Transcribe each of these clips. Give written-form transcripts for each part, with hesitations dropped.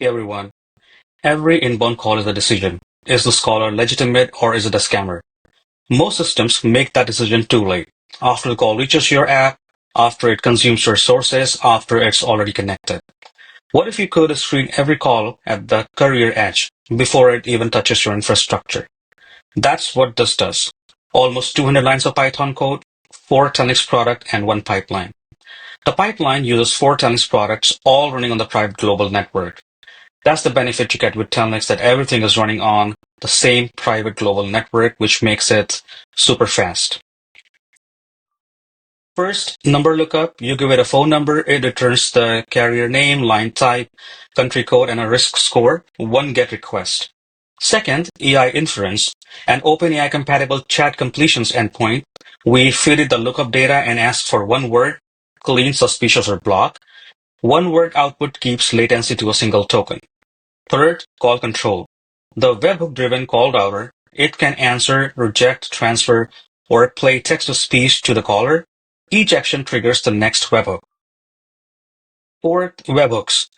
Hey everyone, every inbound call is a decision. Is this caller legitimate or is it a scammer? Most systems make that decision too late. After the call reaches your app, after it consumes your sources, after it's already connected. What if you could screen every call at the carrier edge before it even touches your infrastructure? That's what this does. Almost 200 lines of Python code, 4 Telnyx product, and one pipeline. The pipeline uses 4 Telnyx products all running on the private global network. That's the benefit you get with Telnyx, that everything is running on the same private global network, which makes it super fast. First, number lookup. You give it a phone number. It returns the carrier name, line type, country code, and a risk score. One GET request. Second, AI inference. An OpenAI compatible chat completions endpoint. We feed it the lookup data and ask for one word, clean, suspicious, or block. One word output keeps latency to a single token. Third, call control. The webhook-driven call router, it can answer, reject, transfer, or play text-to-speech to the caller. Each action triggers the next webhook. Fourth, webhooks.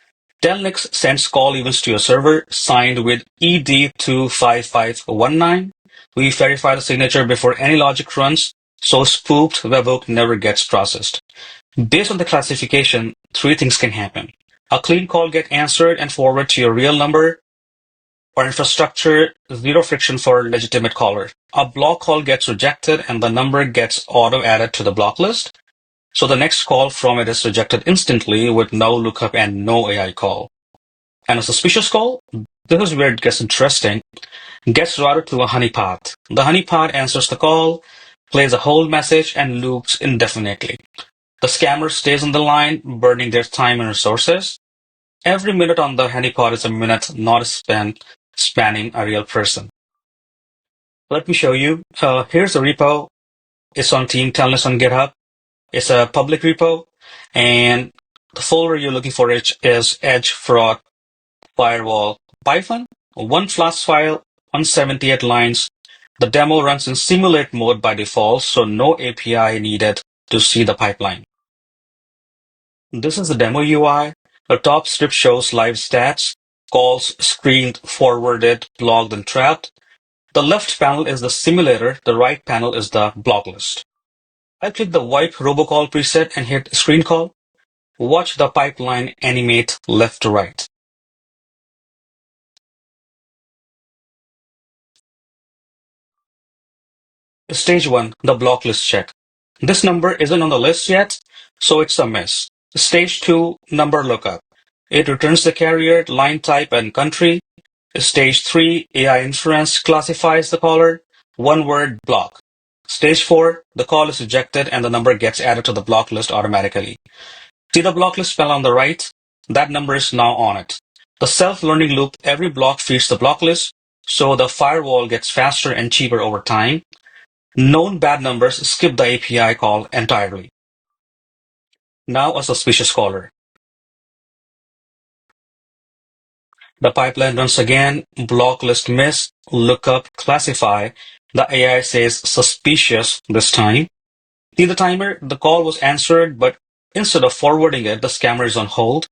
Telnyx sends call events to your server signed with ED25519. We verify the signature before any logic runs, so spoofed webhook never gets processed. Based on the classification, three things can happen. A clean call get answered and forwarded to your real number or infrastructure, zero friction for legitimate caller. A block call gets rejected and the number gets auto-added to the block list. So the next call from it is rejected instantly with no lookup and no AI call. And a suspicious call, this is where it gets interesting, gets routed to a honeypot. The honeypot answers the call, plays a hold message, and loops indefinitely. The scammer stays on the line, burning their time and resources. Every minute on the honeypot is a minute not spent spanning a real person. Let me show you. Here's a repo. It's on Team Telnyx on GitHub. It's a public repo, and the folder you're looking for is Edge Fraud Firewall Python. One Flash file, 178 lines. The demo runs in simulate mode by default, so no API needed to see the pipeline. This is the demo UI. The top strip shows live stats, calls screened, forwarded, logged, and trapped. The left panel is the simulator. The right panel is the block list. I click the wipe robocall preset and hit screen call. Watch the pipeline animate left to right. Stage 1, the block list check. This number isn't on the list yet, so it's a miss. Stage 2, number lookup. It returns the carrier, line type, and country. Stage 3, AI inference classifies the caller. One word block. Stage 4, the call is rejected and the number gets added to the block list automatically. See the block list panel on the right? That number is now on it. The self-learning loop, every block feeds the block list, so the firewall gets faster and cheaper over time. Known bad numbers skip the API call entirely. Now a suspicious caller. The pipeline runs again, block list miss, lookup, classify. The AI says suspicious this time. See the timer? The call was answered, but instead of forwarding it, the scammer is on hold.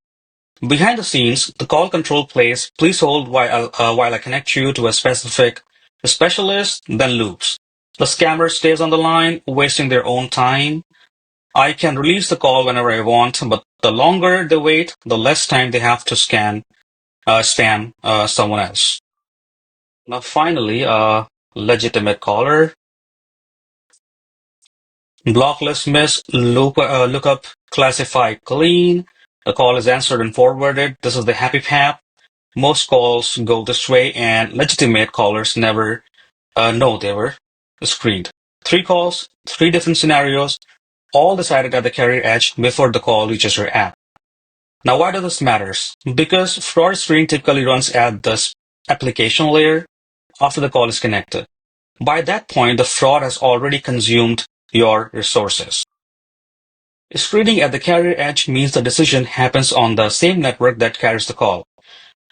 Behind the scenes, the call control plays, please hold while I connect you to a specific specialist, then loops. The scammer stays on the line, wasting their own time. I can release the call whenever I want, but the longer they wait, the less time they have to spam someone else. Now, finally, legitimate caller. Block list miss, lookup, classify clean. The call is answered and forwarded. This is the happy path. Most calls go this way, and legitimate callers never know they were screened. 3 calls, 3 different scenarios, all decided at the carrier edge before the call reaches your app. Now, why does this matter? Because fraud screening typically runs at the application layer after the call is connected. By that point, the fraud has already consumed your resources. Screening at the carrier edge means the decision happens on the same network that carries the call.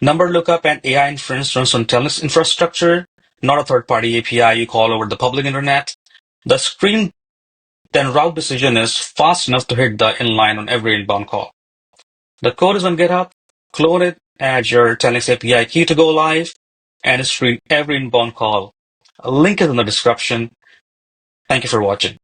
Number lookup and AI inference runs on Telnyx infrastructure, not a third-party API you call over the public internet. The screen then route decision is fast enough to hit the inline on every inbound call. The code is on GitHub. Clone it add your Telnyx API key to go live, and screen every inbound call. A link is in the description. Thank you for watching.